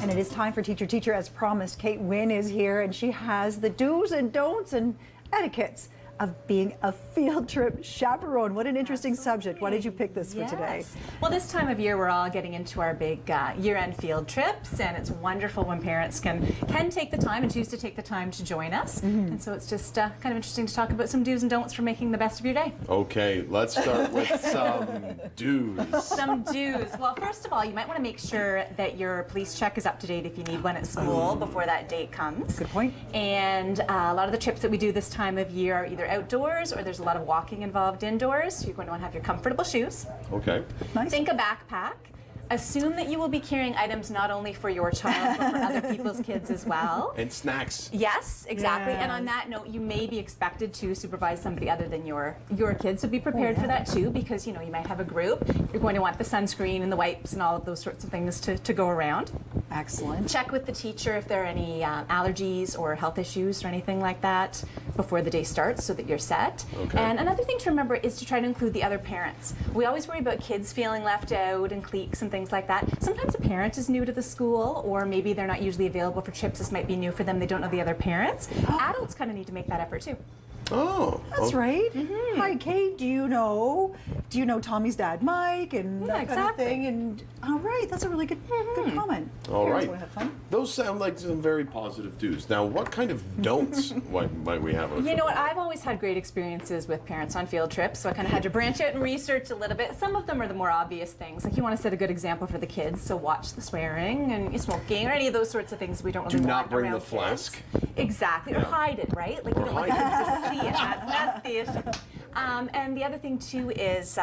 And it is time for Teacher Teacher. As promised, Kate Winn is here, and she has the do's and don'ts and etiquettes of being a field trip chaperone. What an interesting subject. Why did you pick this for today? Well, this time of year we're all getting into our big year-end field trips, and it's wonderful when parents can take the time and choose to take the time to join us. And so it's just kind of interesting to talk about some do's and don'ts for making the best of your day. Okay, let's start with some do's. Some do's. Well, first of all, you might want to make sure that your police check is up to date if you need one at school before that date comes. Good point. And a lot of the trips that we do this time of year are either outdoors or there's a lot of walking involved indoors. You're going to want to have your comfortable shoes. Okay. Nice. Think a backpack. Assume that you will be carrying items not only for your child, but for other people's kids as well. And snacks. Yes, exactly. Yes. And on that note, you may be expected to supervise somebody other than your kids, so be prepared for that too, because you might have a group. You're going to want the sunscreen and the wipes and all of those sorts of things to go around. Excellent. Check with the teacher if there are any allergies or health issues or anything like that before the day starts so that you're set. Okay. And another thing to remember is to try to include the other parents. We always worry about kids feeling left out and cliques and things like that. Sometimes a parent is new to the school, or maybe they're not usually available for trips. This might be new for them. They don't know the other parents. Adults kind of need to make that effort too. Oh. That's right. Hi, Kate. Do you know Tommy's dad, Mike, and that kind of thing? And all right, that's a really good comment. All right. Want to have fun? Those sound like some very positive do's. Now, what kind of don'ts might we have? You know what? I've always had great experiences with parents on field trips, so I kind of had to branch out and research a little bit. Some of them are the more obvious things, like you want to set a good example for the kids, so watch the swearing and smoking or any of those sorts of things we don't really Do want not bring around the flask. kids. Exactly, or hide it, right? Like you Or don't want hide kids to see it. That's the issue. And the other thing too is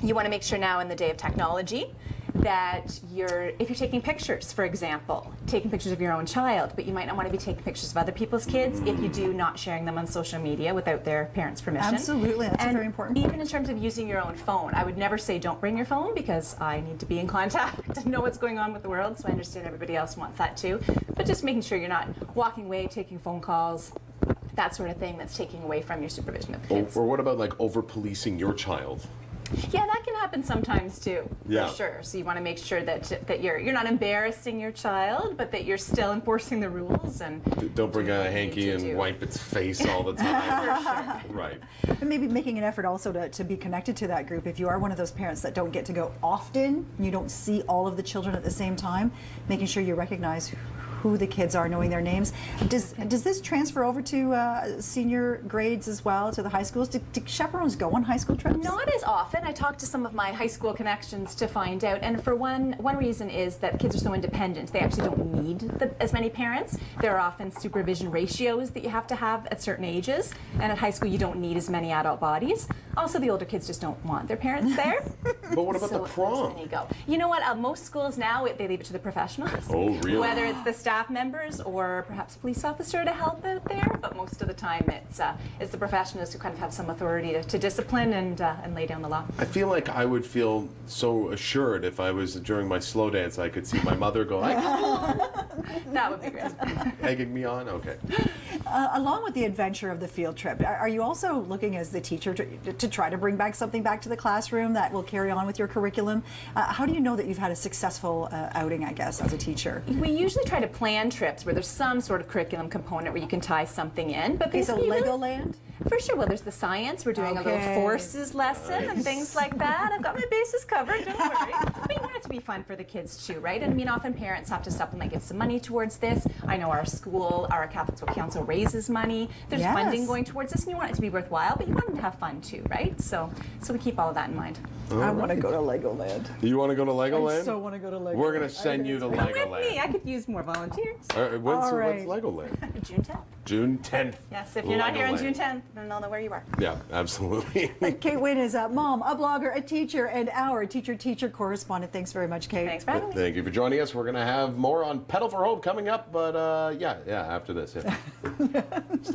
you want to make sure now in the day of technology that if you're taking pictures, for example, taking pictures of your own child, but you might not want to be taking pictures of other people's kids. If you do, not sharing them on social media without their parents' permission. Absolutely, that's and very important. Even in terms of using your own phone, I would never say don't bring your phone, because I need to be in contact to know what's going on with the world, so I understand everybody else wants that too. But just making sure you're not walking away, taking phone calls, that sort of thing that's taking away from your supervision of the kids. Or what about like over-policing your child? Yeah, that can happen sometimes too, Yeah. for sure. So you want to make sure that you're not embarrassing your child, but that you're still enforcing the rules and Don't bring a what you hanky need to and do. wipe its face all the time. Right. And maybe making an effort also to be connected to that group. If you are one of those parents that don't get to go often, you don't see all of the children at the same time, making sure you recognize who the kids are, knowing their names. Does this transfer over to senior grades as well, to the high schools? Do chaperones go on high school trips? Not as often. I talked to some of my high school connections to find out, and for one reason is that kids are so independent. They actually don't need as many parents. There are often supervision ratios that you have to have at certain ages, and at high school you don't need as many adult bodies. Also, the older kids just don't want their parents there. But what about the prom? You know what? Most schools now, they leave it to the professionals. Oh, really? Whether it's the staff members or perhaps a police officer to help out there, but most of the time it's the professionals who kind of have some authority to discipline and lay down the law. I feel like I would feel so assured if I was during my slow dance. I could see my mother go, That would be great. egging me on. Okay. Along with the adventure of the field trip, are you also looking as the teacher to try to bring back something back to the classroom that will carry on with your curriculum? How do you know that you've had a successful outing, I guess, as a teacher? We usually try to plan trips where there's some sort of curriculum component where you can tie something in. But Okay, so basically, Legoland? For sure. Well, there's the science. We're doing a little forces lesson and things like that. I've got my bases covered, don't worry. But you want it to be fun for the kids too, right? And I mean, often parents have to supplement, give some money towards this. I know our school, our Catholic School Council raises money. There's funding going towards this, and you want it to be worthwhile, but you want them to have fun too, right? So we keep all of that in mind. I want to go to Legoland. You want to go to Legoland? I so want to go to Legoland. We're going to send you to Come with me. Legoland. I could use more volunteers. When's right. Legoland? June 10th. June 10th. Yes, if you're not here on Legoland. June 10th, then I'll know where you are. Yeah, absolutely. Kate Winn is a mom, a blogger, a teacher, and our teacher correspondent. Thanks very much, Kate. Thanks for having me. Thank you for joining us. We're going to have more on Pedal for Hope coming up, but yeah, after this. Yeah.